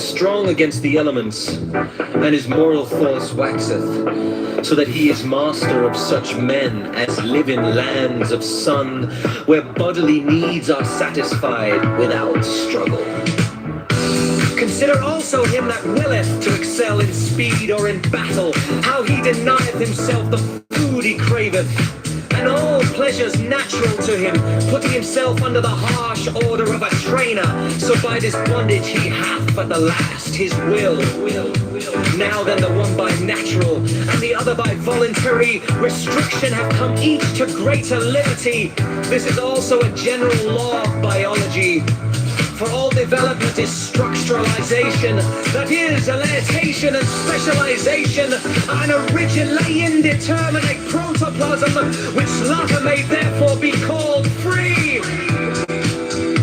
strong against the elements, and his moral force waxeth, so that he is master of such men as live in lands of sun, where bodily needs are satisfied without struggle. Consider also him that willeth to excel in speed or in battle, how he denieth himself the food he craveth, and all pleasures natural to him, putting himself under the harsh order of a trainer, so by this bondage he hath at the last his will. Now then, the one by natural and the other by voluntary restriction have come each to greater liberty. This is also a general law of biology. For all development is structuralization, that is, elicitation and specialization, an originally indeterminate protoplasm, which latter may therefore be called free.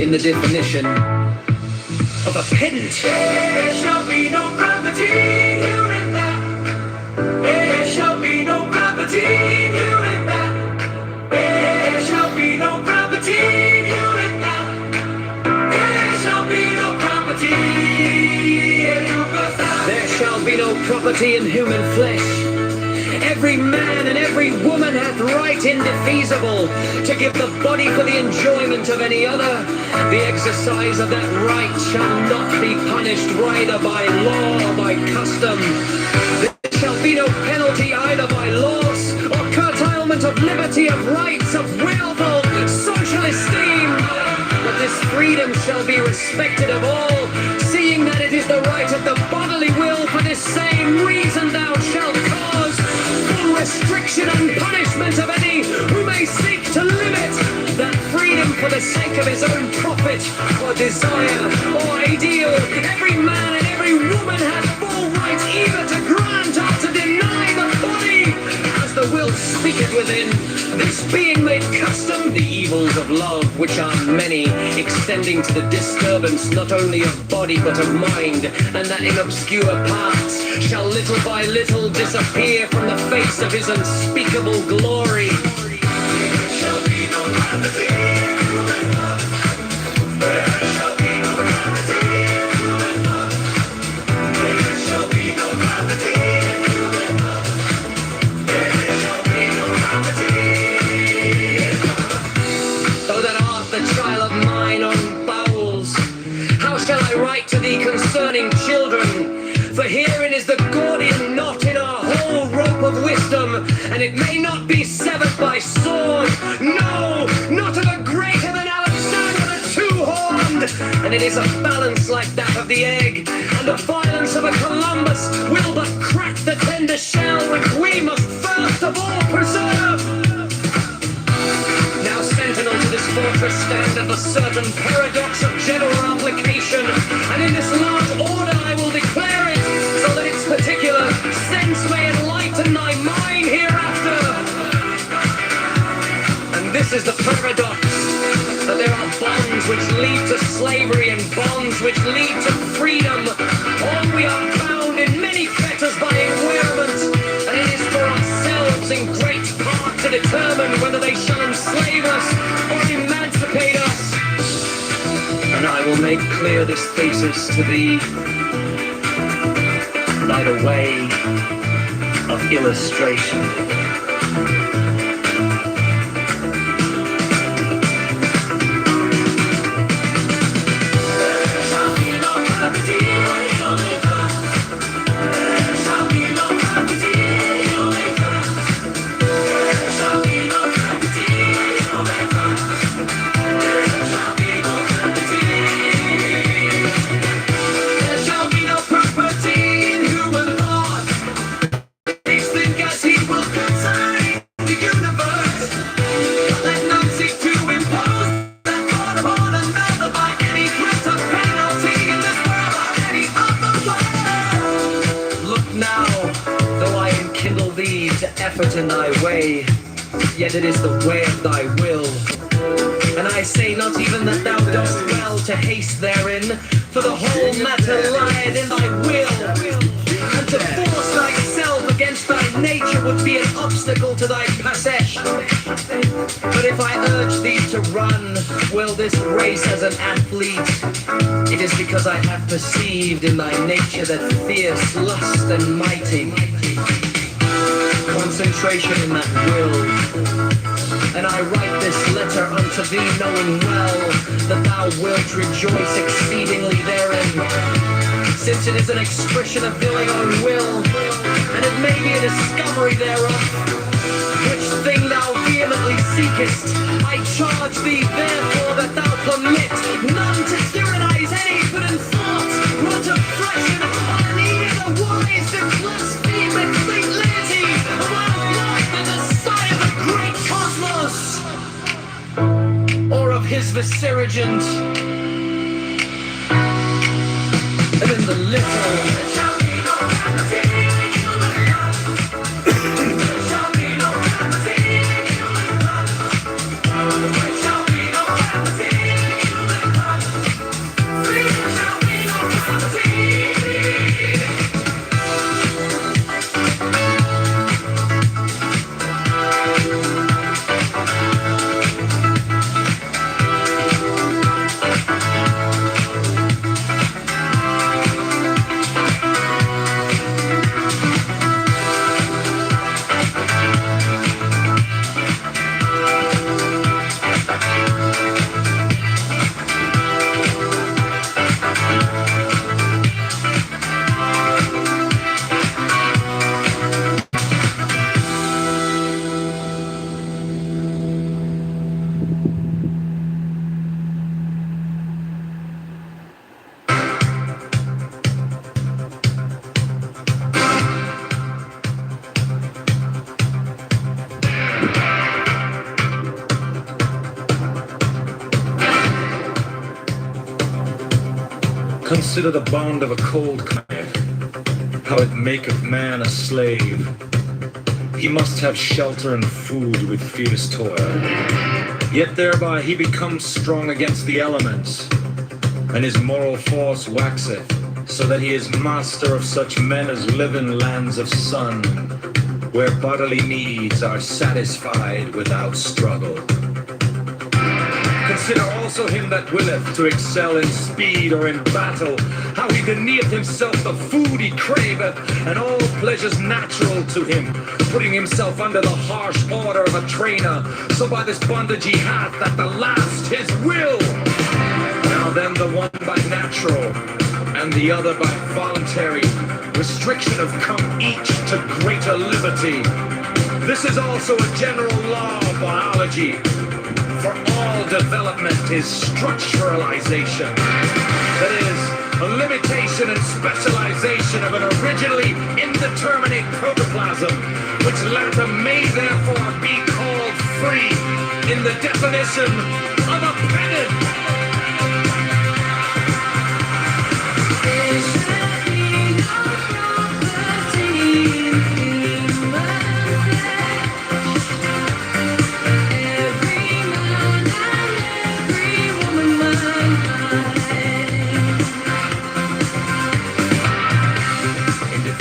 In the definition of a pedant, there shall be no gravity here and that. There shall be no gravity here and that. There shall be no gravity here and that. There shall be no property in human flesh. Every man and every woman hath right indefeasible to give the body for the enjoyment of any other. The exercise of that right shall not be punished either by law or by custom. There shall be no penalty either by loss or curtailment of liberty, of rights, of willful social esteem. But this freedom shall be respected of all, seeing that it is the right of the bodily will. For this same reason thou shalt cause full restriction and punishment of any who may seek to limit that freedom for the sake of his own profit or desire or ideal. Every man and every woman has full right either to grant or to deny the body, as the will speaketh within. This being made custom, the evils of love, which are many, extending to the disturbance not only of body but of mind, and that in obscure parts shall little by little disappear from the face of his unspeakable glory. There shall be no gravity. There shall be no gravity. There shall be no gravity. There shall be no gravity. Though that art the child of mine own bowels, how shall I write to thee concerning children? For herein is the Gordian knot in our whole rope of wisdom, and it may not be severed by sword. No, not of a greater than Alexander the two-horned. And it is a balance like that of the egg, and the violence of a Columbus will but crack the tender shell, which we must first of all preserve. Now sentinel to this fortress standeth a certain paradox of general application, and in this large order I will declare it, so that its particular sense may enlighten thy mind hereafter. And this is the paradox, that there are bonds which lead to slavery and bonds which lead to freedom. All we are bound in many fetters by environment, and it is for ourselves in great part to determine whether they shall enslave us or emancipate us. And I will make clear this thesis to thee by the way of illustration. Effort in thy way, yet it is the way of thy will. And I say not even that thou dost well to haste therein, for the whole matter lieth in thy will. And to force thyself against thy nature would be an obstacle to thy passage. But if I urge thee to run, will this race as an athlete, it is because I have perceived in thy nature that fierce lust and mighty concentration in that will. And I write this letter unto thee, knowing well that thou wilt rejoice exceedingly therein, since it is an expression of thine own will, and it may be a discovery thereof, which thing thou vehemently seekest. I charge thee therefore that thou permit none to tyrannize any but in thought, nor to freshen on any otherwise to blaspheme the complete laity of our life in the sight of the great cosmos, or of his vicegerent, and in the little consider the bond of a cold climate, how it maketh man a slave. He must have shelter and food with fierce toil, yet thereby he becomes strong against the elements, and his moral force waxeth, so that he is master of such men as live in lands of sun, where bodily needs are satisfied without struggle. Consider also him that willeth to excel in speed or in battle, how he denieth himself the food he craveth, and all pleasures natural to him, putting himself under the harsh order of a trainer, so by this bondage he hath at the last his will. Now then the one by natural, and the other by voluntary restriction have come each to greater liberty. This is also a general law of biology, for all development is structuralization. That is, a limitation and specialization of an originally indeterminate protoplasm, which latter may therefore be called free in the definition of a pedant.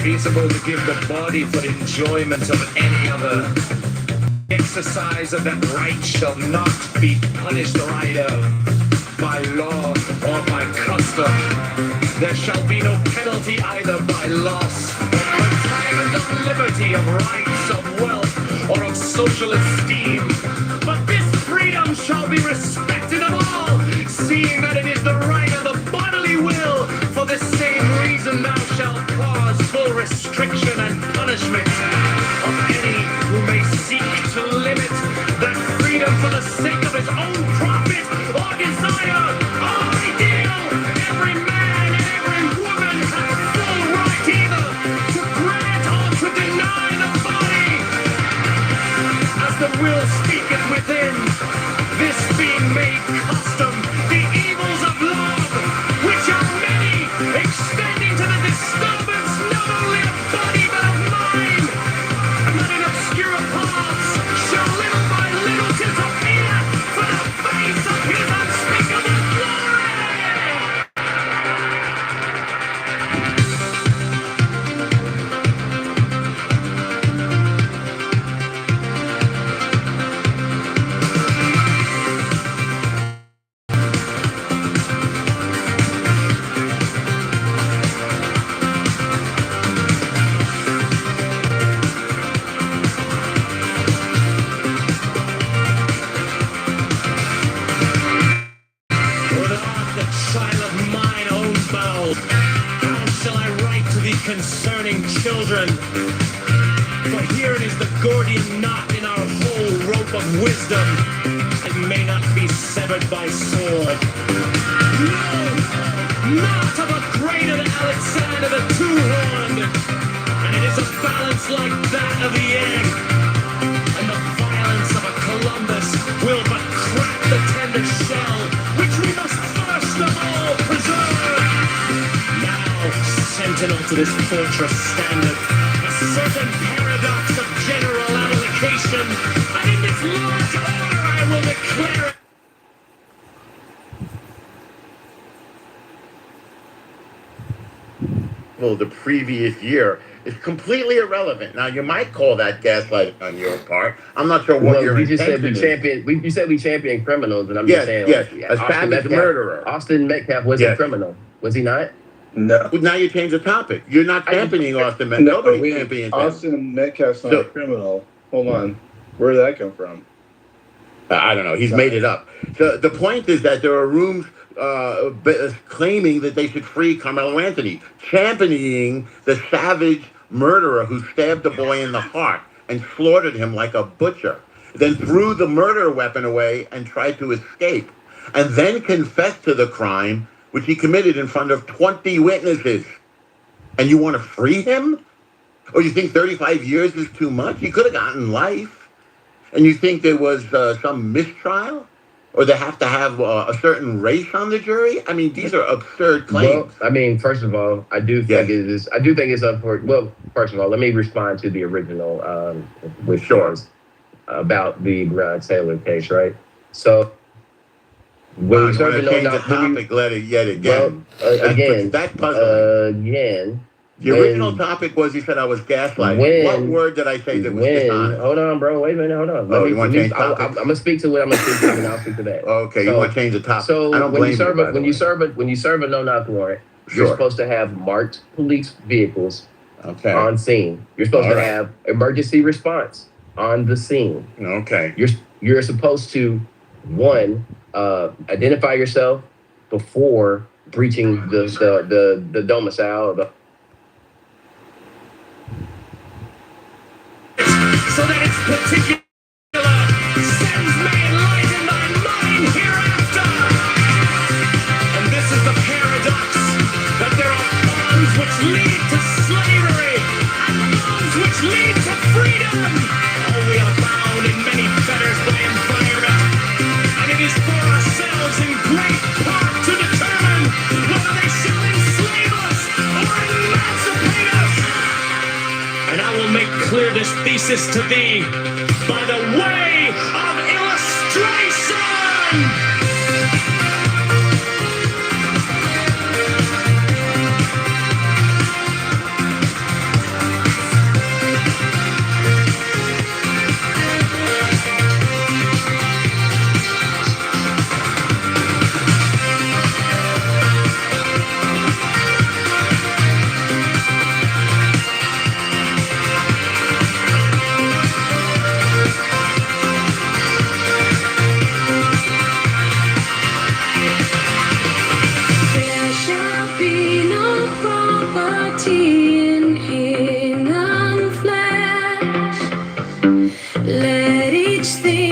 Feasible to give the body for the enjoyment of any other. Exercise of that right shall not be punished either by law or by custom. There shall be no penalty either by loss, or time and of liberty, of rights, of wealth, or of social esteem. But this freedom shall be respected of all, seeing that it is the right of the bodily will. For the same reason thou shalt cause full restriction and punishment of any who may seek to limit that freedom for the sake of his own profit or desire or ideal. Every man and every woman has full right either to grant or to deny the body, as the will speaketh within. This being made custom, the evils of love, which are many, extending to the disturbance concerning children. For herein is the Gordian knot in our whole rope of wisdom. It may not be severed by sword. No, not of a greater Alexander the Two-Horned. And it is a balance like that of the egg. And the violence of a Columbus will but crack the tender shell, which we must first of all preserve. Now, sentinel to this fortress standeth a certain paradox of general application, and in this large order I will declare it. Well, the previous year is completely irrelevant. Now, you might call that gaslighting on your part. I'm not sure what your you just said intention is. you said we champion criminals, and I'm Yes, just saying, yes, like, a savage murderer. Austin Metcalf was a Yes. criminal, was he not? No. Well, now you change the topic. You're not championing Austin Metcalf. Nobody champions him. Austin Metcalf's not a criminal. Hold on. Where did that come from? I don't know. He's made it up. So the point is that there are rooms claiming that they should free Carmelo Anthony, championing the savage murderer who stabbed a boy in the heart and slaughtered him like a butcher, then threw the murder weapon away and tried to escape, and then confessed to the crime which he committed in front of 20 witnesses. And you want to free him? Or you think 35 years is too much? He could have gotten life. And you think there was some mistrial? Or they have to have a certain race on the jury? I mean, these are absurd claims. Well, I mean, first of all, I do think it's up for. Well, first of all, let me respond to the original, which was about the Breonna Taylor case, right? So when we started change the topic, yet again. Well, again, that's puzzling. Again. The original topic was you said I was gaslighting. What word did I say that was dishonest? Hold on, bro. Wait a minute. Hold on. You want to change the topic? I'm going to speak to what I'm going to speak to, and I'll speak to that. Okay, you want to change the topic. So I don't blame you, when you serve a no-knock warrant, you're supposed to have marked police vehicles on scene. You're supposed to have emergency response on the scene. Okay. You're supposed to, one, identify yourself before breaching the domicile. So that its particular sends may enlighten thy mind hereafter. And this is the paradox, that there are bonds which lead to slavery and bonds which lead to freedom. Oh, we are bound in many fetters by environment, and it is for ourselves in great part to determine whether they shall enslave us or emancipate us. And I will make clear this thesis to thee by the way of illustration. Sing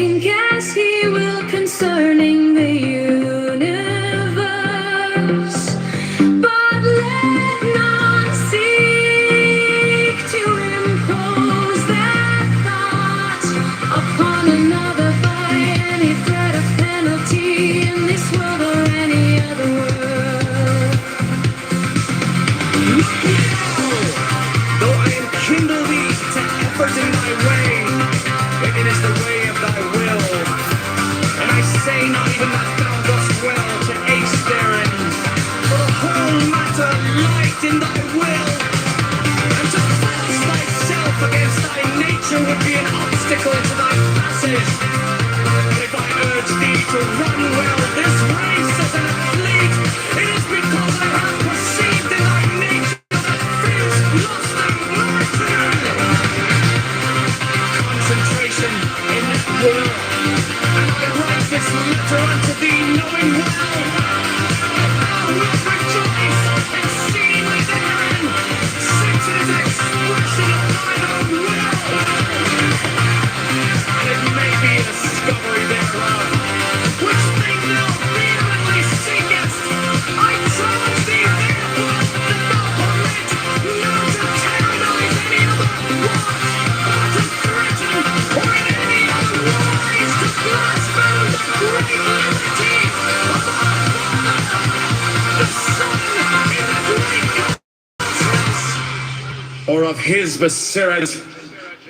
or of his besirat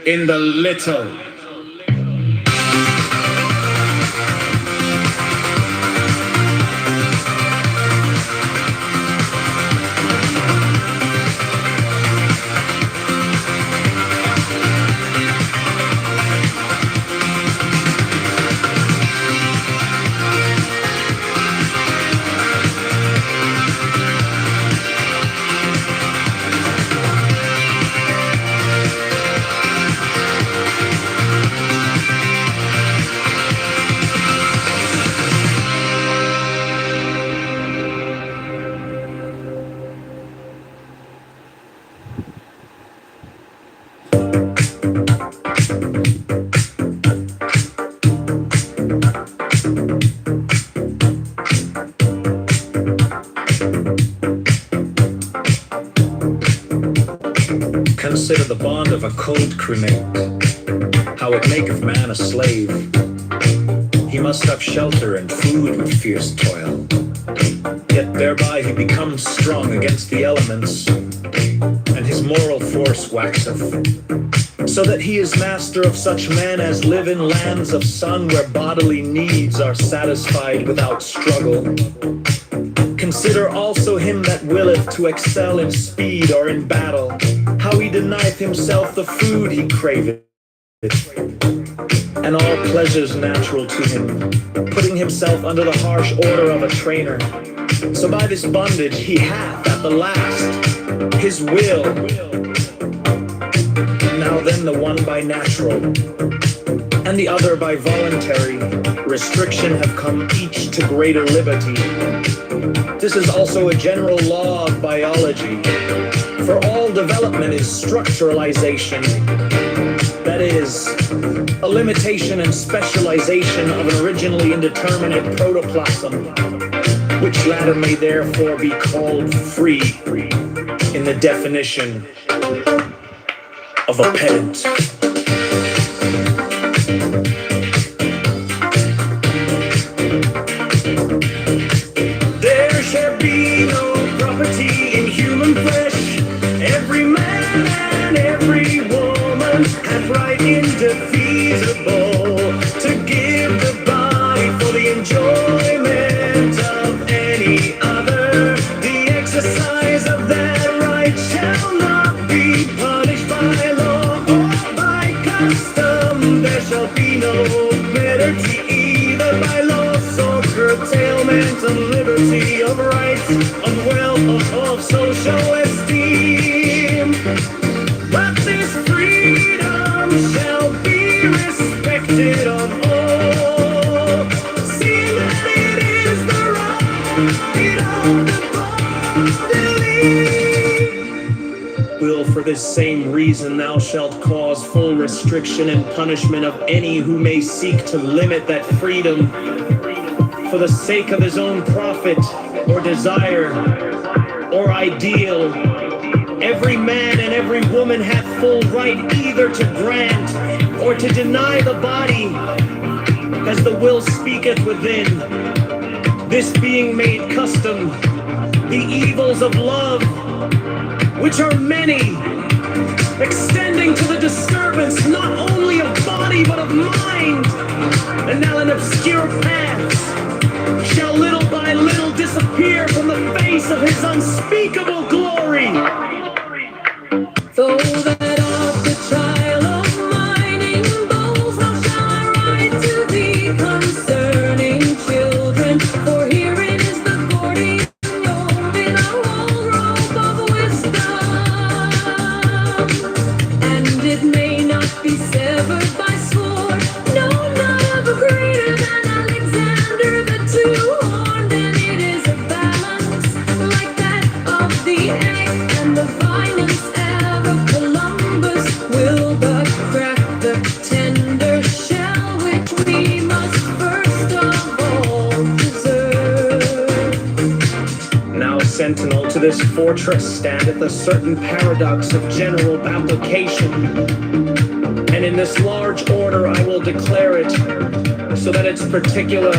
in the little. Consider the bond of a cold cremate, how it maketh man a slave. He must have shelter and food with fierce toil, yet thereby he becomes strong against the elements, and his moral force waxeth, so that he is master of such men as live in lands of sun where bodily needs are satisfied without struggle. Consider also him that willeth to excel in speed or in battle, how he denieth himself the food he craveth, and all pleasures natural to him, putting himself under the harsh order of a trainer. So by this bondage he hath at the last his will. Now then the one by natural, and the other by voluntary restriction have come each to greater liberty. This is also a general law of biology, for all development is structuralization, that is, a limitation and specialization of an originally indeterminate protoplasm, which latter may therefore be called free in the definition of a pedant. There shall be no property in human flesh. Every man and every woman hath right indefeasible to give the body for the enjoyment of any other. The exercise of that right shall not be punished by law or by custom. There shall be no penalty either by loss or curtailment of liberty, of rights, of wealth, of social esteem. But this freedom shall be respected of all, seeing that it is the right of the bodily. Will for this same reason thou shalt cause full restriction and punishment of any who may seek to limit that freedom for the sake of his own profit or desire or ideal. Every man and every woman hath full right either to grant or to deny the body, as the will speaketh within. This being made custom, the evils of love, which are many, extending to the disturbance not only of body but of mind, and now in obscure paths, shall little by little disappear from the face of his unspeakable glory. Though that of the trial of mining bowls, how shall I write to thee concerning children? For herein is the gordian yoke in a whole rope of wisdom, and it may not be severed by sword, no, not of a greater than Alexander the two-horned, and it is a balance like that of the egg, and the finest ever Columbus will but crack the tender shell which we must first of all preserve. Now, sentinel, to this fortress standeth a certain paradox of general application, and in this large order I will declare it, so that its particular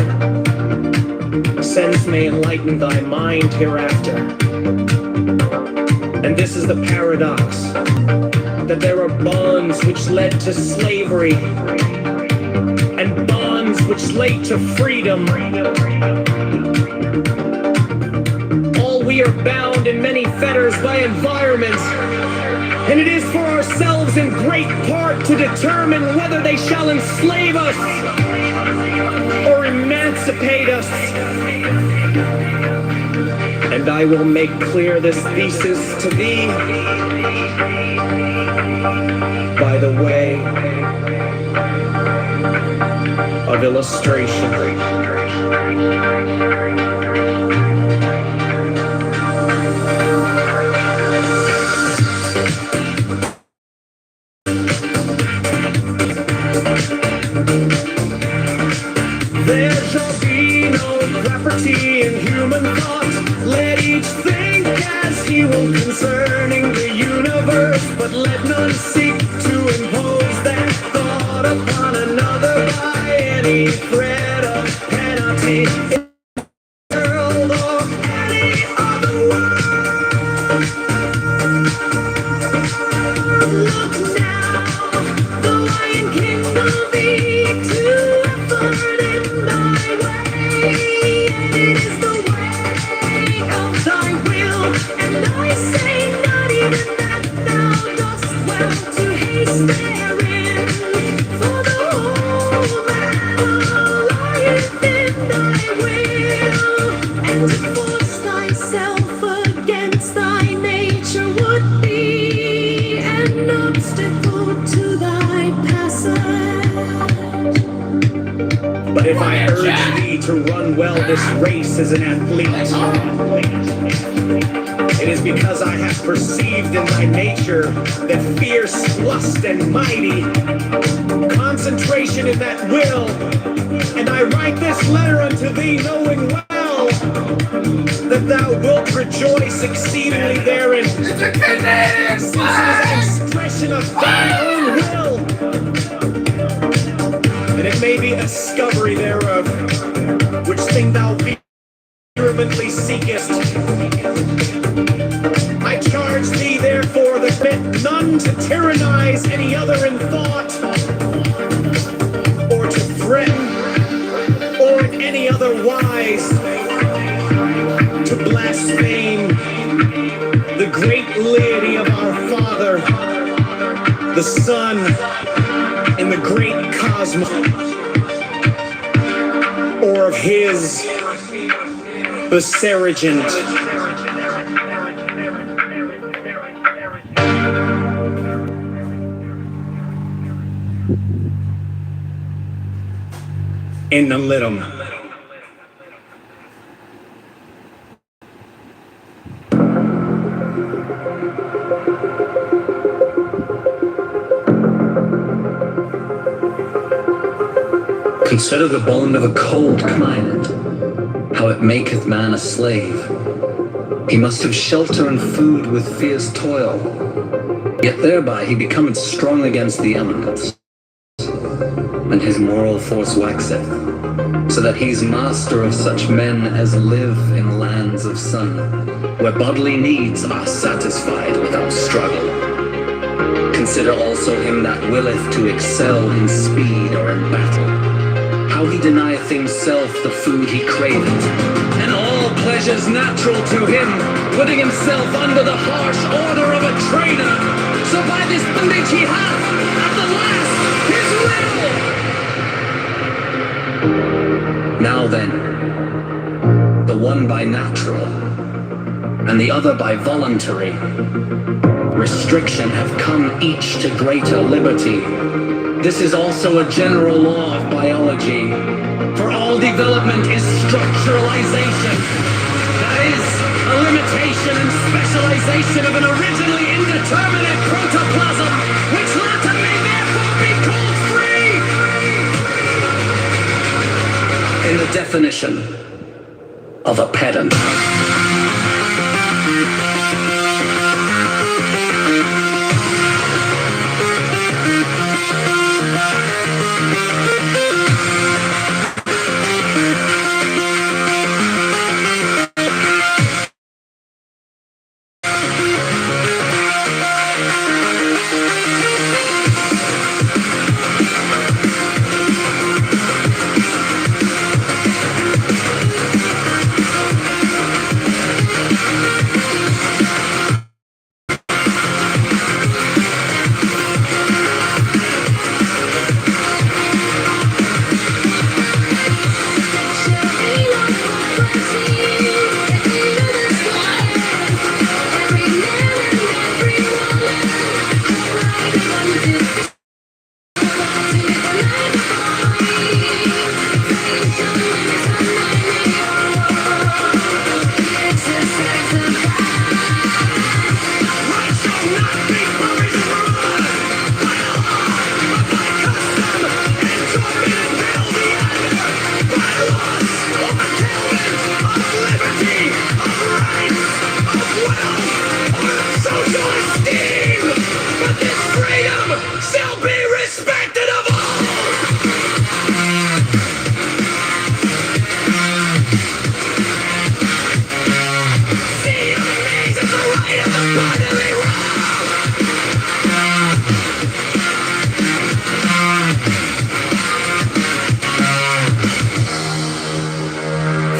sense may enlighten thy mind hereafter. And this is the paradox. that there are bonds which led to slavery and bonds which lead to freedom. All we are bound in many fetters by environment, and it is for ourselves in great part to determine whether they shall enslave us or emancipate us. And I will make clear this thesis to thee by the way of illustration. There shall be no property in human thought. Let each think as he will concerning the universe, but let none seek to impose that thought upon another by any threat of penalty. World or any other world. Look now, the Lion King will be to effort in thy way. It is the way of thy will, and I say not even that thou dost well to haste therein. For the whole man lieth in thy will, and to force thyself against thy nature would be an obstacle to thy passage. But if I urge thee to run well this race as an athlete, it is because I have perceived in thy nature that fierce lust and mighty concentration in that will, and I write this letter unto thee knowing well that thou wilt rejoice exceedingly therein. It's a Canadian flag! An expression of thine own will, and it may be a discovery thereof, which thing thou vehemently seekest. I charge thee therefore that permit none to tyrannize any other in thought, or to threaten, or in any other wise to blaspheme the great deity of our Father, the Son, in the great cosmos, or of his Beserigent. In the little. Consider the bond of a cold climate, how it maketh man a slave. He must have shelter and food with fierce toil, yet thereby he becometh strong against the elements, and his moral force waxeth, so that he's master of such men as live in lands of sun, where bodily needs are satisfied without struggle. Consider also him that willeth to excel in speed or in battle, how he denieth himself the food he craveth, and all pleasures natural to him, putting himself under the harsh order of a trainer, so by this bondage he hath, at the last, his will. Now then, the one by natural, and the other by voluntary restriction have come each to greater liberty. This is also a general law of biology, for all development is structuralization. That is, a limitation and specialization of an originally indeterminate protoplasm, which latter may therefore be called free. In the definition of a pedant.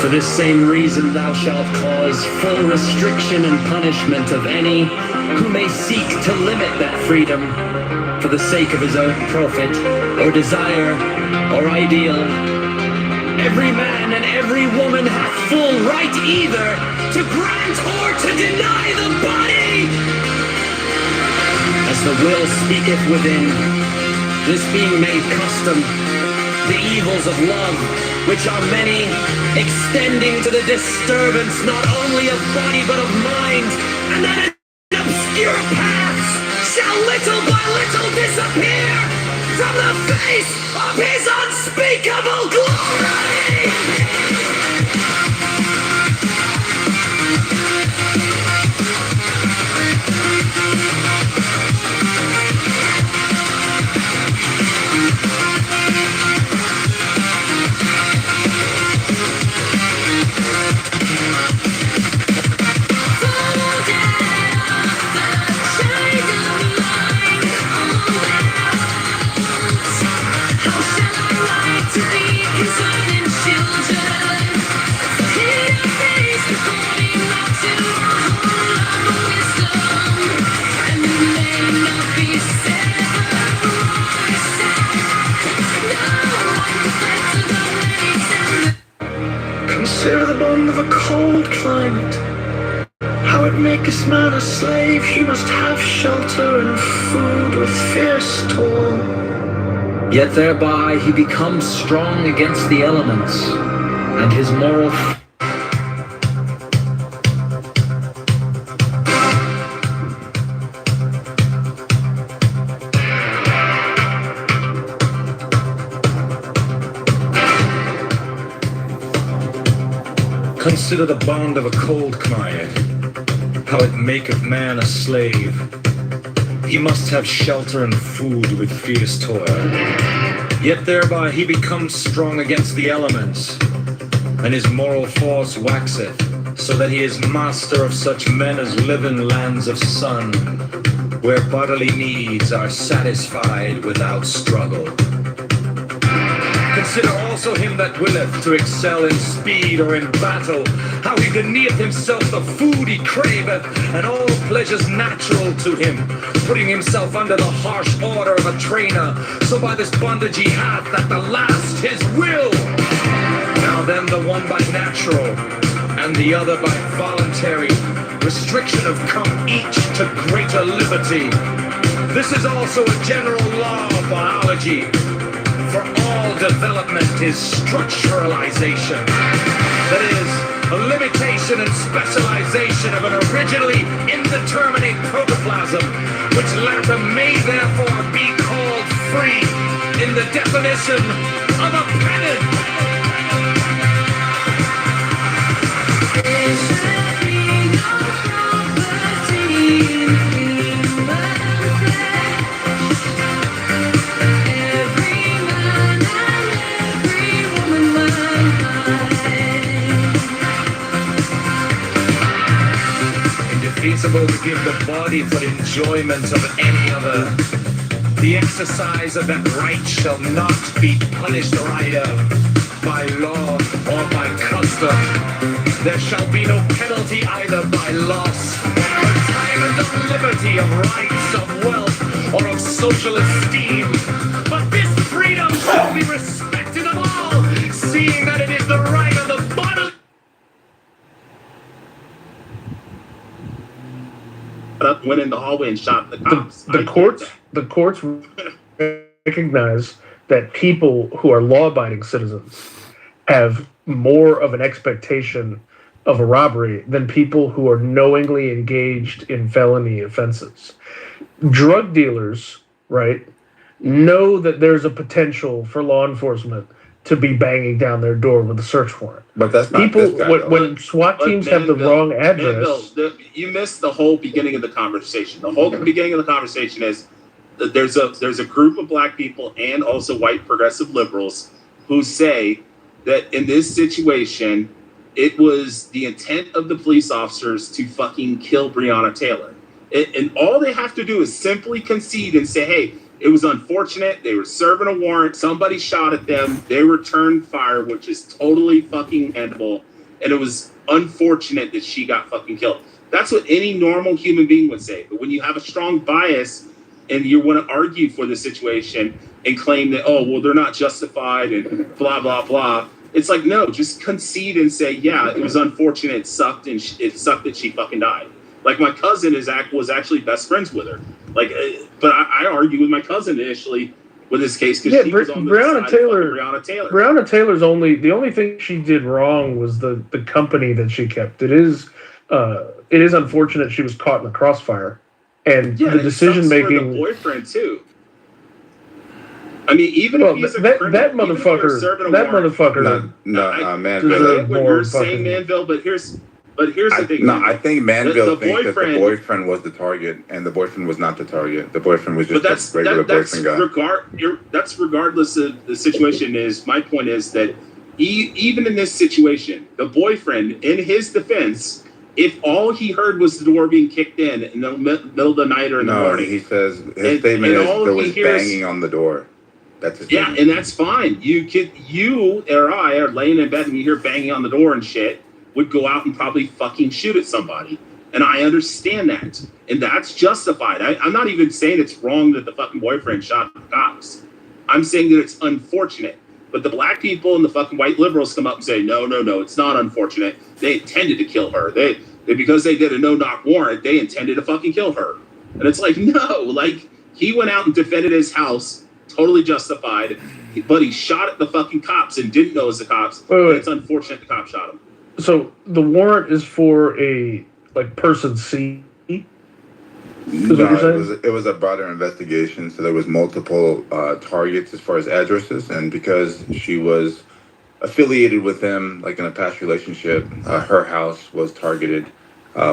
For this same reason thou shalt cause full restriction and punishment of any who may seek to limit that freedom for the sake of his own profit or desire or ideal. Every man and every woman hath full right either to grant or to deny the body, as the will speaketh within. This being made custom, the evils of love, which are many, extending to the disturbance not only of body but of mind, and that in obscure paths shall little by little disappear from the face of his unspeakable glory. Consider the bond of a cold climate, how it maketh man a slave. He must have shelter and food with fierce toil. Yet thereby he becomes strong against the elements, and his moral Consider the bond of a cold climate, how it maketh man a slave. He must have shelter and food with fierce toil. Yet thereby he becomes strong against the elements, and his moral force waxeth, so that he is master of such men as live in lands of sun, where bodily needs are satisfied without struggle. Consider also him that willeth to excel in speed or in battle, how he denieth himself the food he craveth, and all pleasures natural to him, putting himself under the harsh order of a trainer, so by this bondage he hath at the last his will. Now then the one by natural, and the other by voluntary restriction have come each to greater liberty. This is also a general law of biology, for all development is structuralization. That is, a limitation and specialization of an originally indeterminate protoplasm, which latter may therefore be called free in the definition of a pedant. Feasible to give the body for enjoyment of any other. The exercise of that right shall not be punished either by law or by custom. There shall be no penalty either by loss or time and of liberty, of rights, of wealth, or of social esteem. But this freedom shall be respected of all, seeing that it is the right of the body. Up, went in the hallway and shot the cops. The courts recognize that people who are law-abiding citizens have more of an expectation of a robbery than people who are knowingly engaged in felony offenses. Drug dealers, right, know that there's a potential for law enforcement to be banging down their door with a search warrant. But that's not people this guy, when SWAT teams have the wrong address. You missed the whole beginning of the conversation. The whole beginning of the conversation is that there's a group of black people and also white progressive liberals who say that in this situation, it was the intent of the police officers to fucking kill Breonna Taylor. And all they have to do is simply concede and say, hey, it was unfortunate. They were serving a warrant. Somebody shot at them. They returned fire, which is totally fucking handable. and it was unfortunate that she got fucking killed. That's what any normal human being would say. But when you have a strong bias and you want to argue for the situation and claim that, oh, well, they're not justified and blah, blah, blah, it's like, no, just concede and say, yeah, it was unfortunate, it sucked, and it sucked that she fucking died. Like, my cousin was actually best friends with her. Like, but I argued with my cousin initially with this case because she was on the Breonna side Taylor. of Breonna Taylor. Breonna Taylor's the only thing she did wrong was the company that she kept. It is unfortunate she was caught in the crossfire, and the decision making. For the boyfriend too. I mean, even if he's that motherfucker. Manville. What you're saying, Manville, but here's the thing. No, I think Manville thinks that the boyfriend was the target, and the boyfriend was not the target. The boyfriend was just a regular boyfriend guy. That's regardless of the situation. My point is that even in this situation, the boyfriend, in his defense, if all he heard was the door being kicked in the middle of the night or in the morning, he says his statement is there was banging on the door. That's his statement. And that's fine. You or I are laying in bed and you hear banging on the door and shit, would go out and probably fucking shoot at somebody. And I understand that. And that's justified. I'm not even saying it's wrong that the fucking boyfriend shot the cops. I'm saying that it's unfortunate. But the black people and the fucking white liberals come up and say, no, it's not unfortunate. They intended to kill her. They because they did a no-knock warrant, they intended to fucking kill her. And it's like, no, like, he went out and defended his house, totally justified, but he shot at the fucking cops and didn't know it was the cops. Wait. It's unfortunate the cops shot him. So the warrant is for a person C. No, it was a broader investigation. So there was multiple targets as far as addresses, and because she was affiliated with them, like in a past relationship, her house was targeted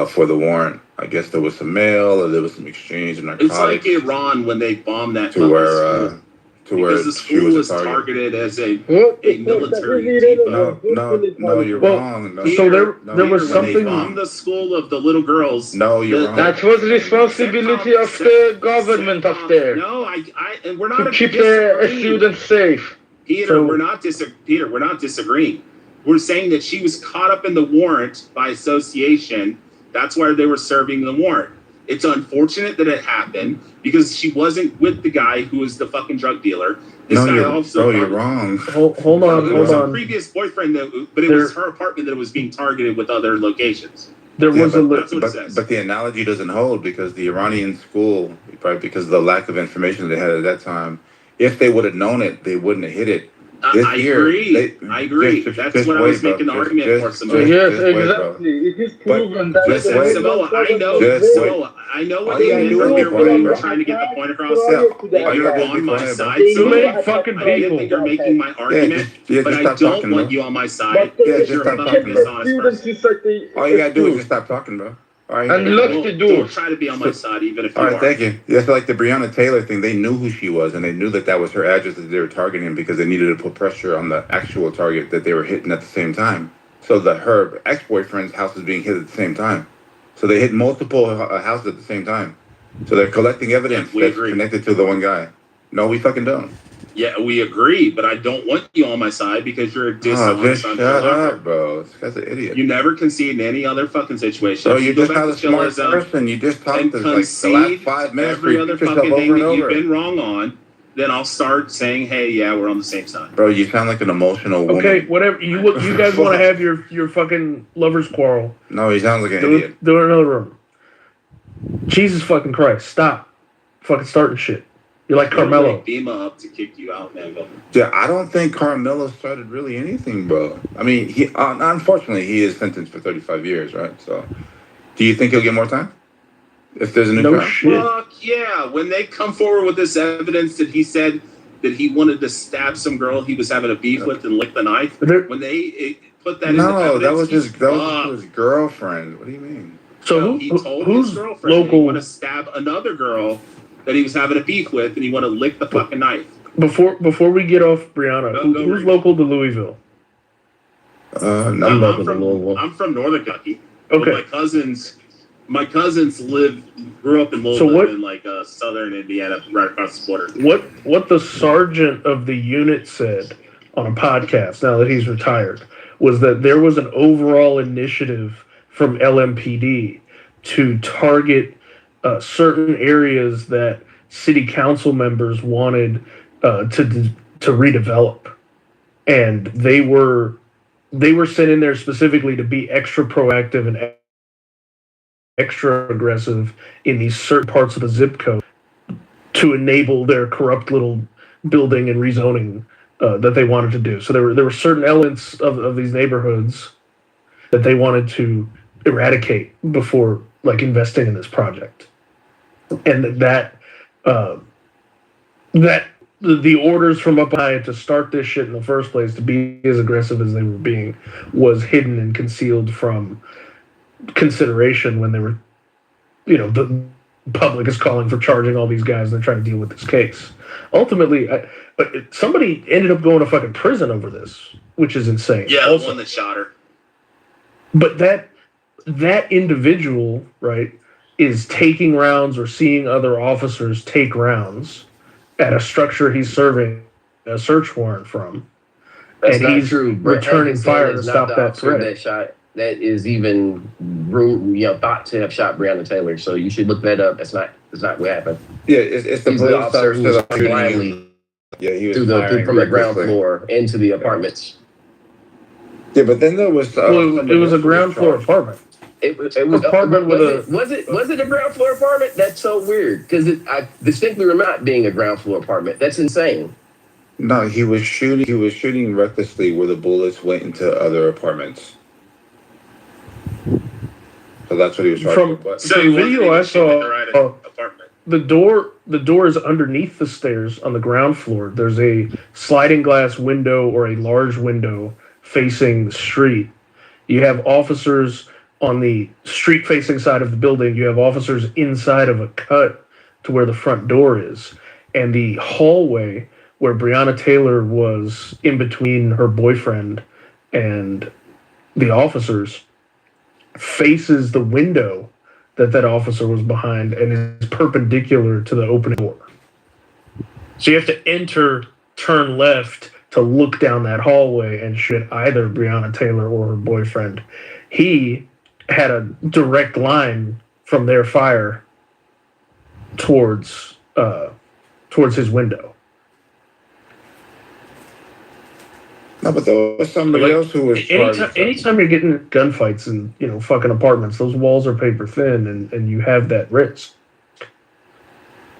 for the warrant. I guess there was some mail, or there was some exchange of narcotics. It's like Iran when they bombed that school. Because the school was targeted as a military depot. No, you're wrong. No, so there was something. They bombed the school of the little girls. No, you're wrong. That was responsibility of the government up there. No, and we're not to keep the students safe. Peter, we're not disagreeing. We're saying that she was caught up in the warrant by association. That's why they were serving the warrant. It's unfortunate that it happened because she wasn't with the guy who was the fucking drug dealer. You're wrong. Hold on. It was a previous boyfriend, but it was her apartment that was being targeted with other locations. But the analogy doesn't hold because the Iranian school, probably because of the lack of information they had at that time, if they would have known it, they wouldn't have hit it. I agree. That's what I was making the argument for, Samoa. Yes, exactly. It is proven that. Listen, Samoa, I know what they did earlier when we were trying to get the point across. You're on my side. Too many fucking people. I didn't think you're making my argument, but I don't want you on my side. Just stop talking, bro. All you gotta do is just stop talking, bro. And lock the door. Don't try to be on my side, even if you are. All right, thank you. Yeah, so like the Breonna Taylor thing, they knew who she was, and they knew that was her address that they were targeting because they needed to put pressure on the actual target that they were hitting at the same time. So her ex-boyfriend's house was being hit at the same time. So they hit multiple houses at the same time. So they're collecting evidence that's connected to the one guy. No, we fucking don't. Yeah, we agree, but I don't want you on my side because you're a dishonest. Just shut up, bro. This guy's an idiot. You never concede in any other fucking situation. So you're just not a smart person. You just talked to like the last 5 minutes. Every other fucking thing that you've been wrong on, then I'll start saying, hey, yeah, we're on the same side. Bro, you sound like an emotional woman. Okay, whatever. You guys want to have your fucking lovers quarrel. No, he sounds like an idiot. Do it in another room. Jesus fucking Christ. Stop fucking starting shit. You're like Carmelo. Bima up to kick you out, man. Yeah, I don't think Carmelo started really anything, bro. I mean, he unfortunately he is sentenced for 35 years, right? So, do you think he'll get more time if there's a new trial? Shit. Fuck yeah! When they come forward with this evidence that he said that he wanted to stab some girl he was having a beef with and lick the knife, when they put that in the evidence, that was his girlfriend. What do you mean? So he told who's his girlfriend local? He wanted to stab another girl that he was having a beef with, and he wanted to lick the fucking knife. Before we get off Brianna, who's local to Louisville? I'm from Northern Kentucky. Okay. My cousins grew up in Louisville in like southern Indiana, right across the border. What the sergeant of the unit said on a podcast now that he's retired was that there was an overall initiative from LMPD to target certain areas that city council members wanted to redevelop, and they were sent in there specifically to be extra proactive and extra aggressive in these certain parts of the zip code to enable their corrupt little building and rezoning that they wanted to do. So there were certain elements of these neighborhoods that they wanted to eradicate before like investing in this project, and that the orders from up high to start this shit in the first place, to be as aggressive as they were being, was hidden and concealed from consideration when they were, the public is calling for charging all these guys and they're trying to deal with this case. Ultimately, somebody ended up going to fucking prison over this, which is insane. Yeah, also, the one that shot her. But that individual, right, is taking rounds or seeing other officers take rounds at a structure he's serving a search warrant from. That's and not he's true. Brett returning Hankison fire is to not stop the that officer threat. that is even thought to have shot Breonna Taylor. So you should look that up. That's not what happened. Yeah, it's the He's the police officer who was shooting blindly him. Yeah, he was from the ground floor into the apartments. Yeah, but then there was it was a ground floor apartment. It was apartment with was it a ground floor apartment? That's so weird because I distinctly remember it being a ground floor apartment. That's insane. No, he was shooting recklessly where the bullets went into other apartments. So that's what he was trying to do. So the video I saw, apartment. the door is underneath the stairs on the ground floor. There's a sliding glass window or a large window facing the street. You have officers on the street facing side of the building. You have officers inside of a cut to where the front door is. And the hallway where Breonna Taylor was in between her boyfriend and the officers faces the window that officer was behind and is perpendicular to the opening door. So you have to enter, turn left to look down that hallway and shoot either Breonna Taylor or her boyfriend. He had a direct line from their fire towards his window. No, but there was somebody else who was anytime you're getting gunfights in fucking apartments, those walls are paper thin, and you have that risk.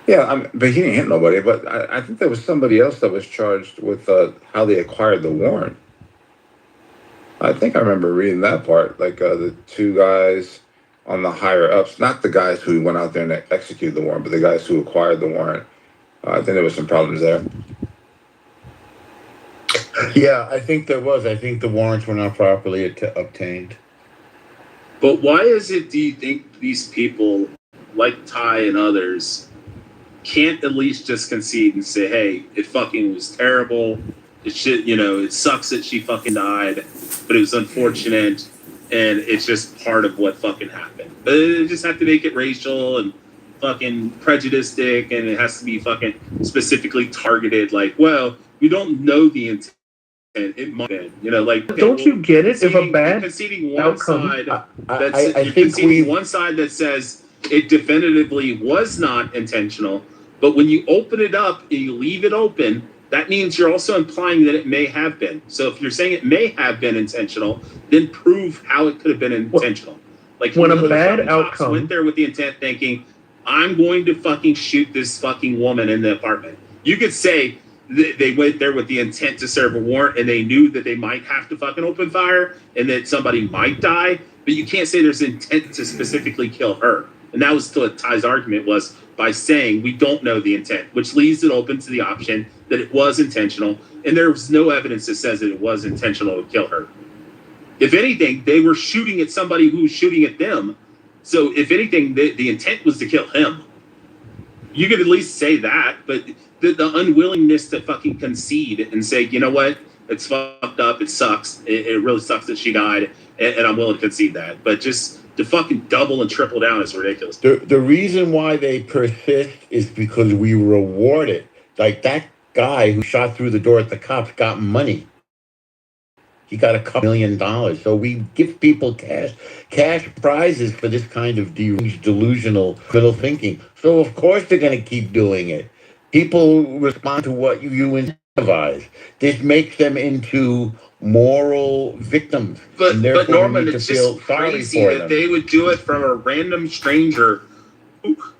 Yeah, but he didn't hit nobody. But I think there was somebody else that was charged with how they acquired the warrant. I think I remember reading that part, like the two guys on the higher ups, not the guys who went out there and executed the warrant, but the guys who acquired the warrant. I think there was some problems there. Yeah, I think there was. I think the warrants were not properly obtained. But why is it, do you think these people, like Ty and others, can't at least just concede and say, hey, it fucking was terrible. It should, it sucks that she fucking died, but it was unfortunate, and it's just part of what fucking happened. But they just have to make it racial and fucking prejudiced, and it has to be fucking specifically targeted. Like, well, we don't know the intent. It might have been, like. Okay, don't you get it? If a bad conceding one outcome, side, I think one side that says it definitively was not intentional, but when you open it up and you leave it open, that means you're also implying that it may have been. So if you're saying it may have been intentional, then prove how it could have been intentional. Like when a bad outcome went there with the intent thinking, I'm going to fucking shoot this fucking woman in the apartment. You could say they went there with the intent to serve a warrant and they knew that they might have to fucking open fire and that somebody might die, but you can't say there's intent to specifically kill her. And that was still Ty's argument, was by saying we don't know the intent, which leaves it open to the option that it was intentional, and there was no evidence that says that it was intentional to kill her. If anything, they were shooting at somebody who was shooting at them. So if anything, the intent was to kill him. You could at least say that, but the unwillingness to fucking concede and say, you know what, it's fucked up, it sucks, it really sucks that she died, and I'm willing to concede that. But just to fucking double and triple down is ridiculous. The reason why they persist is because we reward it. Like that guy who shot through the door at the cops got money. he got a couple $1 million. So we give people cash prizes for this kind of deranged, delusional, middle thinking. So of course they're going to keep doing it. People respond to what you incentivize. This makes them into moral victims, But and therefore Norman, we need to it's feel just sorry crazy for that them. they would do it from a random stranger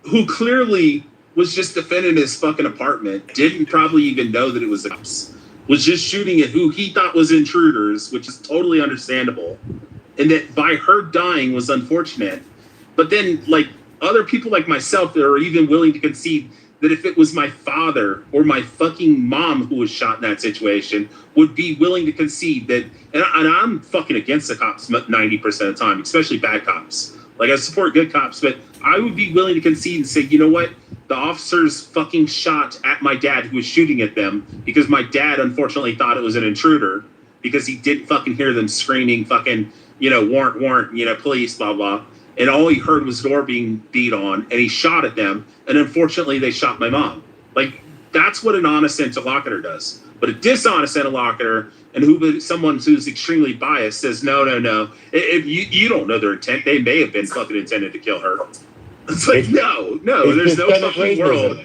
who clearly was just defending his fucking apartment, didn't probably even know that it was the cops, was just shooting at who he thought was intruders, which is totally understandable. And that by her dying was unfortunate. But then, like, other people like myself that are even willing to concede that if it was my father or my fucking mom who was shot in that situation, would be willing to concede that, and I'm fucking against the cops 90% of the time, especially bad cops. Like, I support good cops, but I would be willing to concede and say, you know what? The officers fucking shot at my dad who was shooting at them because my dad unfortunately thought it was an intruder because he didn't fucking hear them screaming fucking, warrant, police, blah, blah. And all he heard was the door being beat on, and he shot at them. And unfortunately, they shot my mom. Like, that's what an honest interlocutor does. But a dishonest interlocutor and someone who's extremely biased says, no. If you don't know their intent, they may have been fucking intended to kill her. It's like, no, there's no fucking world.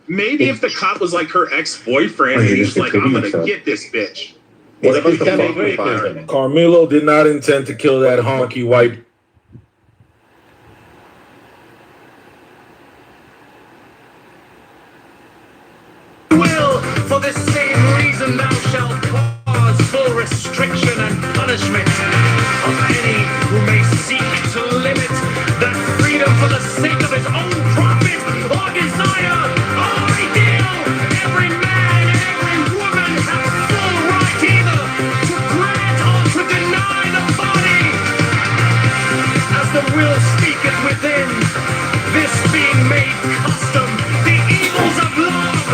Maybe if the cop was like her ex-boyfriend and he was like, I'm going to get this bitch. What about the racism? Carmelo did not intend to kill that honky white. Will, for this same reason thou shalt cause full restriction and punishment of any who may seek to limit that freedom for the sake of his own profit or desire or ideal. Every man and every woman have full right either to grant or to deny the body, as the will speaketh within. This being made custom, the evils of love,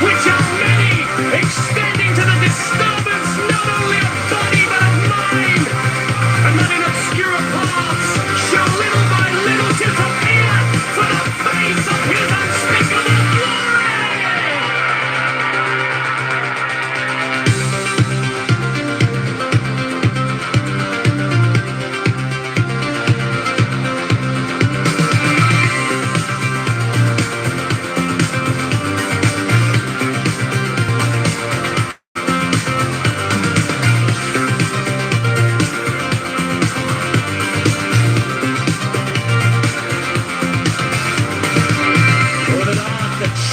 which are many, extending to the disturbance not only of body but of mind, and that in obscure parts shall little by little disappear for the face of his unspeakable glory.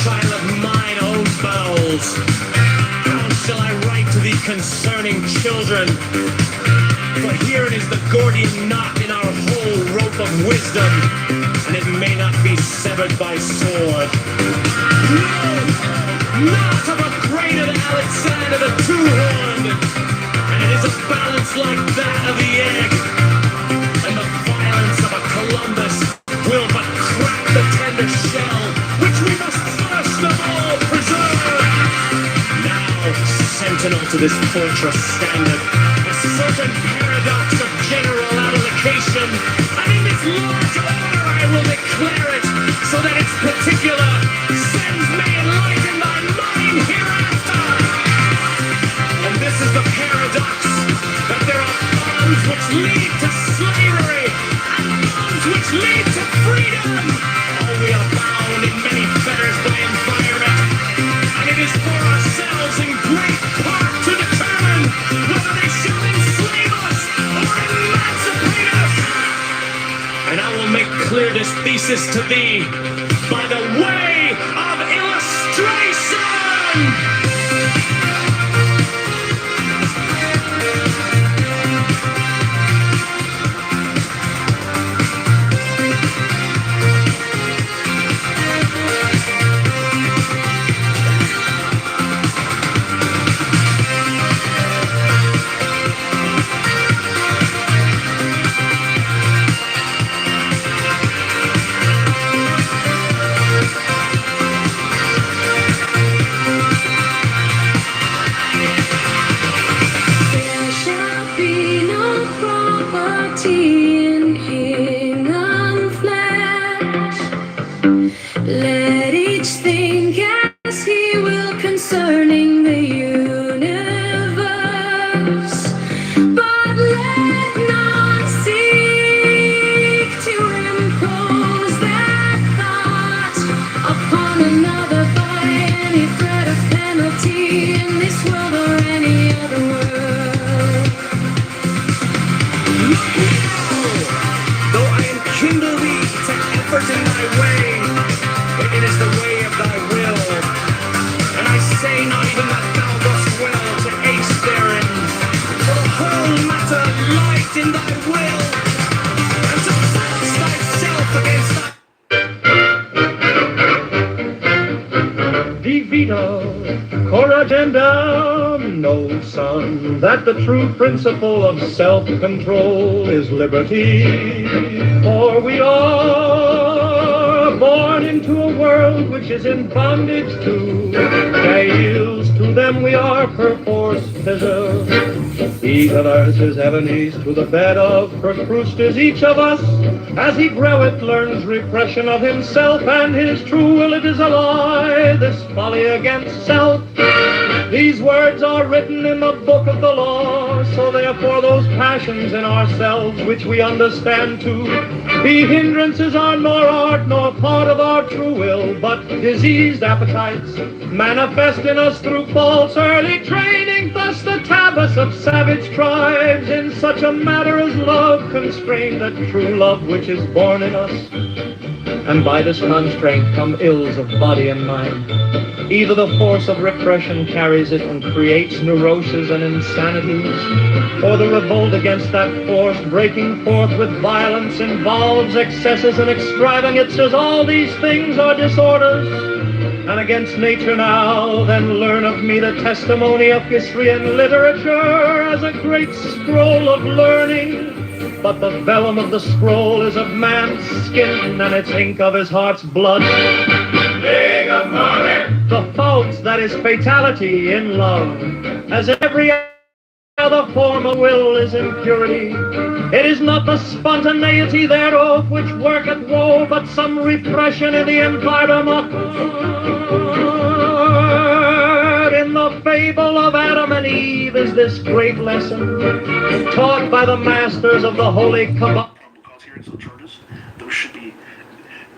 Child of mine, own bowels. How shall I write to thee concerning children? For herein is the Gordian knot in our whole rope of wisdom, and it may not be severed by sword. No, not of a greater than Alexander the Two-Horned, and it is a balance like that of the egg, and the violence of a Columbus will but crack the tender shell, which we must first of all preserve. Now, sentinel to this fortress standeth a certain paradox of general application, and in this large order I will declare it, so that its particular sense may enlighten thy mind hereafter. And this is the paradox, that there are bonds which lead to slavery, and bonds which lead to freedom. Oh, we are bound in many fetters by environment, and it is for ourselves in great part to determine whether they shall enslave us or emancipate us. And I will make clear this thesis to thee by the way of illustration. Vita, cor agendam. Know, son, that the true principle of self-control is liberty. For we are born into a world which is in bondage to jails. To them we are perforce preserved. He that earth his enemies to the bed of Procrust is each of us. As he groweth, learns repression of himself and his true will. It is a lie, this folly against self. These words are written in the book of the law, so therefore those passions in ourselves which we understand to be hindrances are nor art nor part of our true will, but diseased appetites manifest in us through false early training. Thus the tabus of savage tribes in such a matter as love constrain that true love which is born in us. And by this constraint come ills of body and mind. Either the force of repression carries it and creates neuroses and insanities, or the revolt against that force breaking forth with violence involves excesses and extravagances. All these things are disorders, and against nature now. Then learn of me the testimony of history and literature as a great scroll of learning. But the vellum of the scroll is of man's skin, and its ink of his heart's blood. The fault that is fatality in love, as every other form of will is impurity. It is not the spontaneity thereof which worketh woe, but some repression in the environment. In the fable of Adam and Eve is this great lesson, taught by the masters of the Holy Kabbalah. Because hearings of charges, those should be,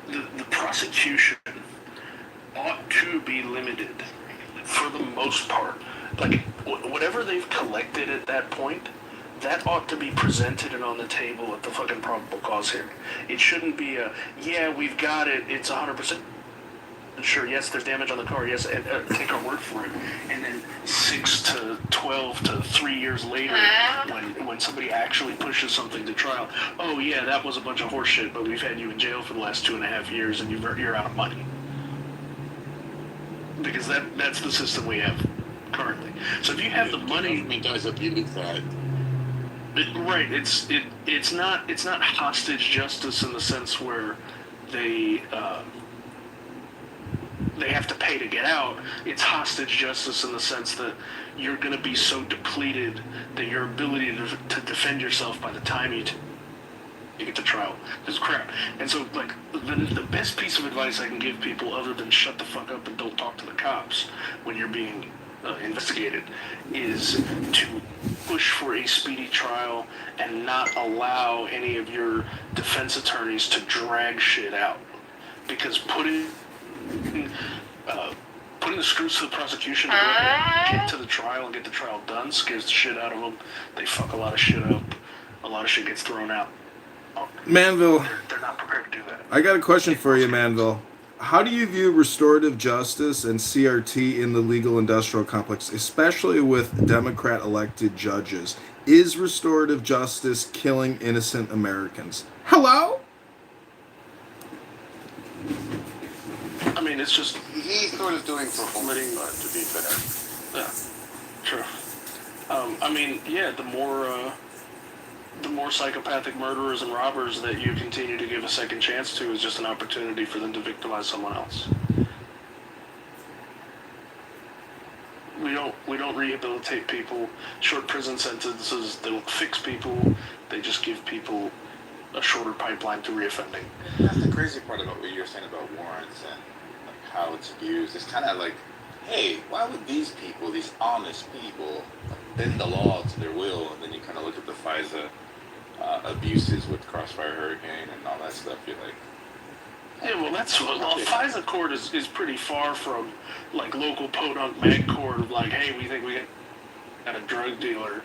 the prosecution ought to be limited for the most part. Like, whatever they've collected at that point, that ought to be presented and on the table at the fucking probable cause hearing. It shouldn't be yeah, we've got it, it's 100% sure, yes, there's damage on the car, yes, and take our word for it. And then 6 to 12 to 3 years later, when somebody actually pushes something to trial, oh yeah, that was a bunch of horseshit, but we've had you in jail for the last 2.5 years and you're out of money. Because that's the system we have currently. So if you have the money, government does abuse that. Right, it's not hostage justice in the sense where they have to pay to get out. It's hostage justice in the sense that you're going to be so depleted that your ability to defend yourself by the time you get to trial is crap. And so, like, the best piece of advice I can give people, other than shut the fuck up and don't talk to the cops when you're being investigated, is to push for a speedy trial and not allow any of your defense attorneys to drag shit out. Because putting the screws to the prosecution to get to the trial and get the trial done scares the shit out of them. They fuck a lot of shit up. A lot of shit gets thrown out. Manville, They're not prepared to do that. I got a question for you, Manville. How do you view restorative justice and CRT in the legal industrial complex, especially with Democrat-elected judges? Is restorative justice killing innocent Americans? Hello? I mean, it's just... He's sort of doing performing, to be fair. Yeah, true. I mean, yeah, the more psychopathic murderers and robbers that you continue to give a second chance to is just an opportunity for them to victimize someone else. We don't rehabilitate people. Short prison sentences don't fix people. They just give people a shorter pipeline to reoffending. That's the crazy part about what you're saying about warrants and like how it's used. It's kind of like, hey, why would these people, these honest people, bend the law to their will? And then you kind of look at the FISA abuses with Crossfire Hurricane and all that stuff. You're like, yeah, well, FISA court is pretty far from like local podunk mag court of like, hey, we think we got a drug dealer.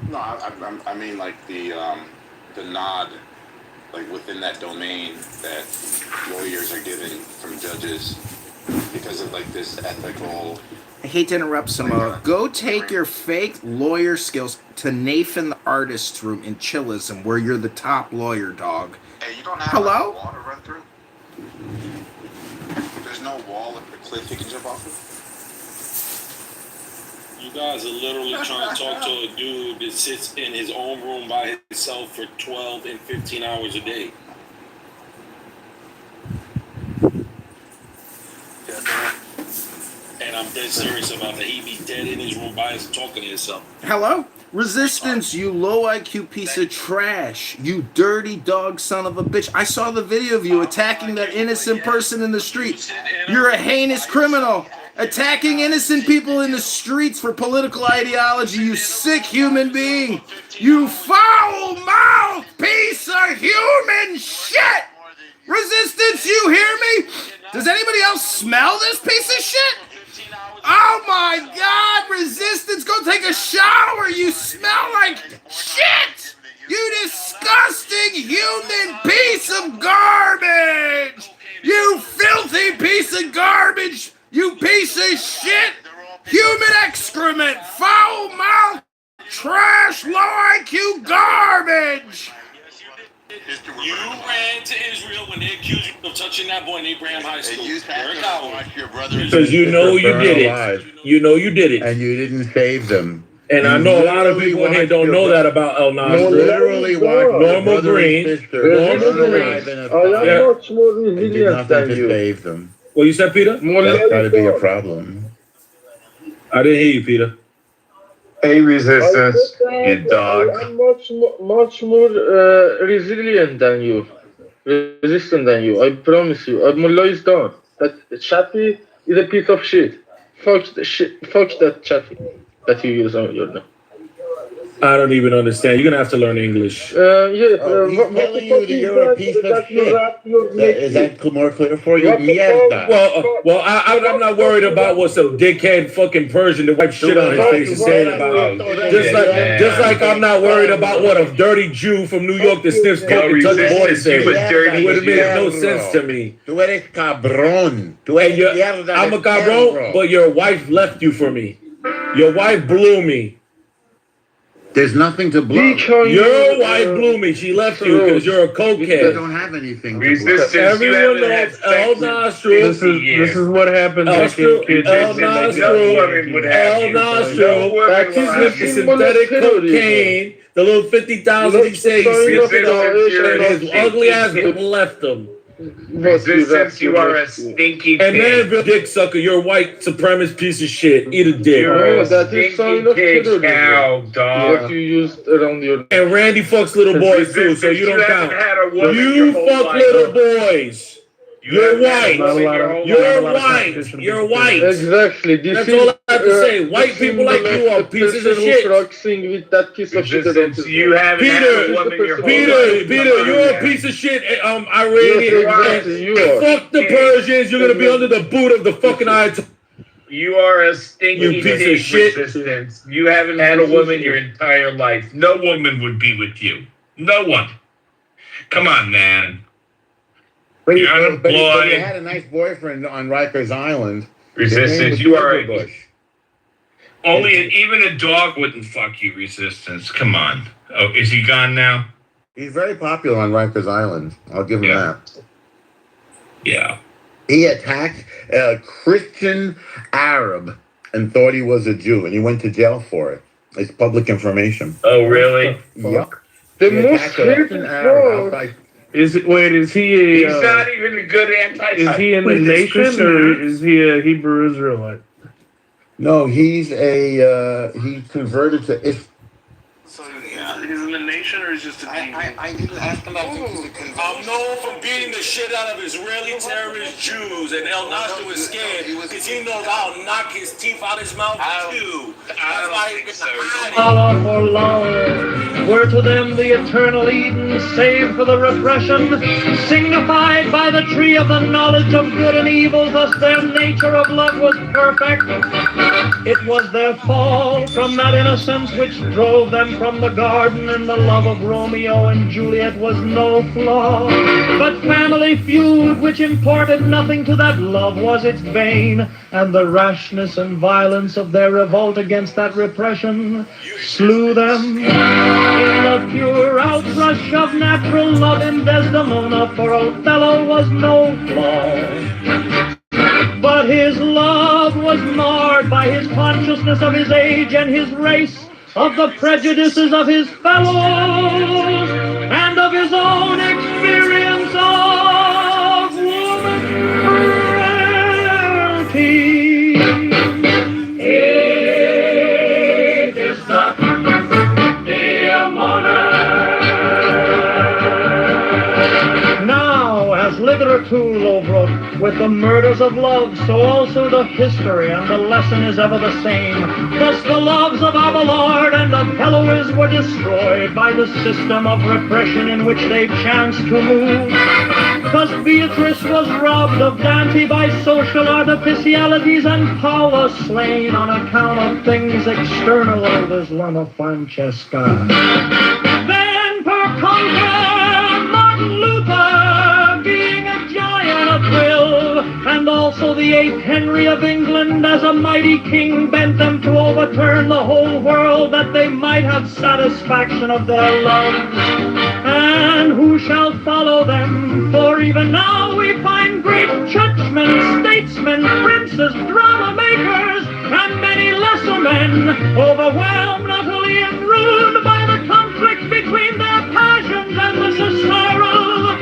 no, I mean like the nod, like within that domain that lawyers are given from judges because of like this ethical. I hate to interrupt, Samoa. Go take your fake lawyer skills to Nathan the Artist's room in Chillism, where you're the top lawyer, dog. Hey, you don't have Hello? water run through? There's no wall or cliff he can jump off of? You guys are literally trying to talk to a dude that sits in his own room by himself for 12 and 15 hours a day. And I'm dead serious about that. He be dead in his room by himself talking to himself. Hello? Resistance, you low IQ piece of trash. You dirty dog son of a bitch. I saw the video of you attacking that innocent person in the street. You're a heinous criminal. Attacking innocent people in the streets for political ideology, you sick human being. You foul-mouthed piece of human shit! Resistance, you hear me? Does anybody else smell this piece of shit? Oh my God, Resistance, go take a shower. You smell like shit. You disgusting human piece of garbage. You filthy piece of garbage. You piece of shit. Human excrement. Foul mouth. Trash. Low IQ garbage. You ran to Israel when they accused you of touching that boy in Abraham High School. You're a coward. Because you know you did it. You know you did it. And you didn't save them. And I know a lot of people in here don't know that about El Nasr. Literally watched Normal Green. Normal Green. I am much more resilient than you. Save them. What you said, Peter? That's got to be a problem. I didn't hear you, Peter. Hey, Resistance, you dog. I'm much more resilient than you. Resistant than you. I promise you. Mullah is done. That Chappie is a piece of shit. Fuck the shit. Fuck that Chappie that you use on your name. I don't even understand. You're gonna have to learn English. He's telling you that you're a piece of shit. Is that more clear for you? Mierda. Well, I'm not worried about what some dickhead fucking Persian that wipes shit on his face is saying about me. Just like I'm not worried about what a dirty Jew from New York that sniffs coke and touches boys is saying. It would make no sense to me. Tú eres cabrón. I'm a cabrón, but your wife left you for me. Your wife blew me. There's nothing to blow. Your wife blew me. She left you because you're a cokehead. You don't have anything to blow. Everyone knows El Nasr. This is what happens. El Nasr. Synthetic cocaine. The little 50,000 he said he sniffed it on, and his ugly ass left him. Resistance, you are a stinky and then dick sucker, you're a white supremacist piece of shit. Eat a dick. You're a stinky cow, dog. What you used around your... And Randy fucks little boys too, so you don't count. You fuck little boys. You're white. You're white. You're white. Exactly. That's all I have to say. White people like you are pieces of shit. With that piece of shit. You haven't Peter, you're a piece of shit. Iranian. Fuck the Persians. You're gonna be under the boot of the fucking Ayatollah. You are a stinky piece of shit. Resistance. You haven't had a woman your entire life. No woman would be with you. No one. Come on, man. But you had a nice boyfriend on Rikers Island. Resistance, you are a bush. Even a dog wouldn't fuck you, Resistance. Come on. Oh, is he gone now? He's very popular on Rikers Island. I'll give him that. Yeah. He attacked a Christian Arab and thought he was a Jew, and he went to jail for it. It's public information. Oh, really? Yep. The Muslim Arab. Is he He's not even a good anti-Semite. Is he in the nation or is he a Hebrew Israelite? No, he's he converted to Islam. So he's in the nation or is just a demon? I didn't ask him that. I'm known for beating the shit out of Israeli terrorist Jews, and El Nasr was scared because he knows I'll knock his teeth out his mouth too. That's why he gets Allah for love were to them the eternal Eden, save for the repression, signified by the tree of the knowledge of good and evil. Thus their nature of love was perfect. It was their fall from that innocence which drove them from the garden, and the love of Romeo and Juliet was no flaw, but family feud which imparted nothing to that love was its bane, and the rashness and violence of their revolt against that repression slew them. In the pure outrush of natural love in Desdemona, for Othello was no flaw. baseness of his age and his race, of the prejudices of his fellows, and of his own experience of womanity. It is not the Now, as literature wrote, with the murders of love, so also the history, and the lesson is ever the same. Thus the loves of Abelard and of Heloise were destroyed by the system of repression in which they chanced to move. Thus Beatrice was robbed of Dante by social artificialities, and Paula slain on account of things external. There's Lama Francesca. Then per contra, Martin Luther, being a giant of will, and also the 8th Henry of England as a mighty king, bent them to overturn the whole world that they might have satisfaction of their loves. And who shall follow them? For even now we find great churchmen, statesmen, princes, drama makers, and many lesser men, overwhelmed, utterly and ruined by the conflict between their passions and the sorrow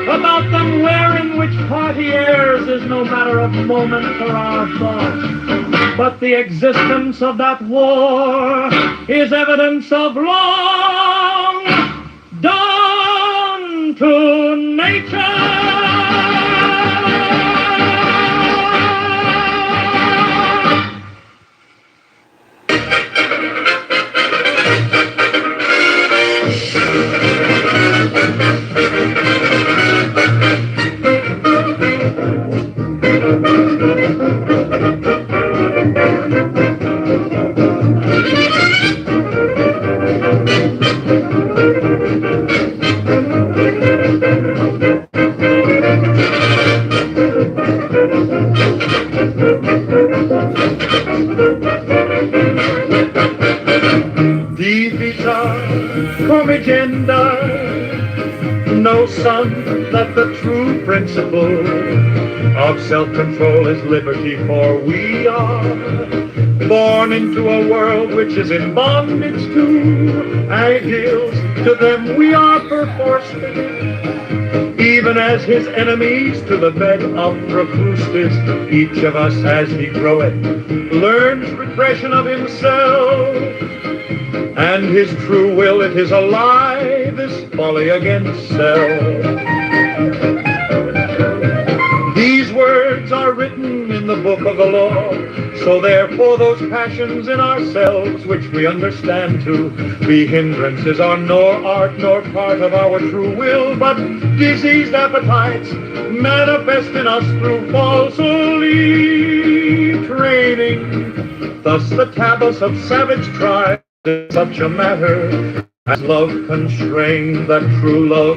about them, wherein which party heirs is no matter of moment for our thoughts. But the existence of that war is evidence of long done to nature. Divita come agenda, no son, that the true principle of self-control is liberty, for we are born into a world which is in bondage to ideals. To them we are perforce fitted, even as his enemies to the bed of Procrustes. Each of us as he groweth learns repression of himself, and his true will, it is a lie, this folly against self. These words are written in the book of the law, so therefore those passions in ourselves which we understand to be hindrances are nor art nor part of our true will, but diseased appetites manifest in us through falsely training. Thus the tablets of savage tribes in such a matter as love constrained, that true love